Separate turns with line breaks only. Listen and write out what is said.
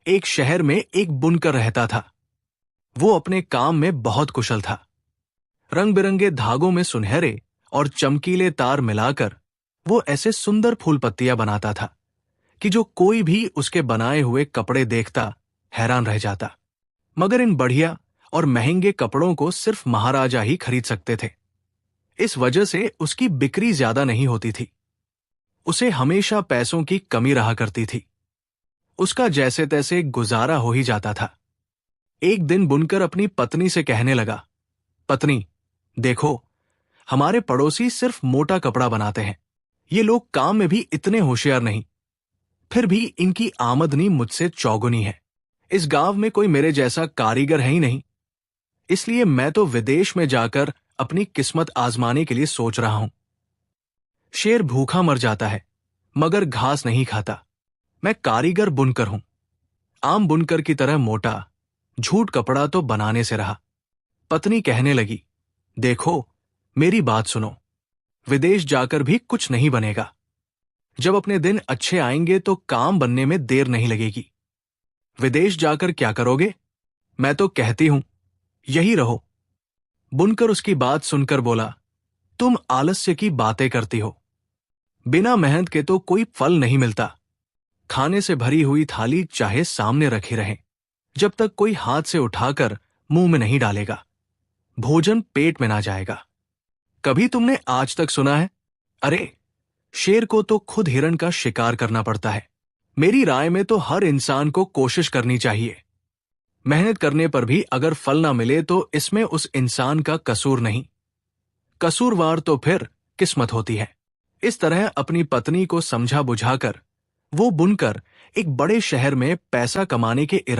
एक शहर में एक बुनकर रहता था। वो अपने काम में बहुत कुशल था। रंग बिरंगे धागों में सुनहरे और चमकीले तार मिलाकर वो ऐसे सुंदर फूल पत्तियां बनाता था कि जो कोई भी उसके बनाए हुए कपड़े देखता हैरान रह जाता। मगर इन बढ़िया और महंगे कपड़ों को सिर्फ महाराजा ही खरीद सकते थे। इस वजह से उसकी बिक्री ज्यादा नहीं होती थी। उसे हमेशा पैसों की कमी रहा करती थी। उसका जैसे तैसे गुजारा हो ही जाता था। एक दिन बुनकर अपनी पत्नी से कहने लगा, पत्नी, देखो, हमारे पड़ोसी सिर्फ मोटा कपड़ा बनाते हैं। ये लोग काम में भी इतने होशियार नहीं, फिर भी इनकी आमदनी मुझसे चौगुनी है। इस गांव में कोई मेरे जैसा कारीगर है ही नहीं। इसलिए मैं तो विदेश में जाकर अपनी किस्मत आजमाने के लिए सोच रहा हूं। शेर भूखा मर जाता है मगर घास नहीं खाता। मैं कारीगर बुनकर हूं। आम बुनकर की तरह मोटा झूठ कपड़ा तो बनाने से रहा। पत्नी कहने लगी, देखो, मेरी बात सुनो, विदेश जाकर भी कुछ नहीं बनेगा। जब अपने दिन अच्छे आएंगे तो काम बनने में देर नहीं लगेगी। विदेश जाकर क्या करोगे? मैं तो कहती हूं, यही रहो। बुनकर उसकी बात सुनकर बोला, तुम आलस्य की बातें करती हो। बिना मेहनत के तो कोई फल नहीं मिलता। खाने से भरी हुई थाली चाहे सामने रखी रहे, जब तक कोई हाथ से उठाकर मुंह में नहीं डालेगा, भोजन पेट में ना जाएगा। कभी तुमने आज तक सुना है? अरे, शेर को तो खुद हिरण का शिकार करना पड़ता है। मेरी राय में तो हर इंसान को कोशिश करनी चाहिए। मेहनत करने पर भी अगर फल ना मिले तो इसमें उस इंसान का कसूर नहीं, कसूरवार तो फिर किस्मत होती है। इस तरह अपनी पत्नी को समझा बुझाकर वो बुनकर एक बड़े शहर में पैसा कमाने के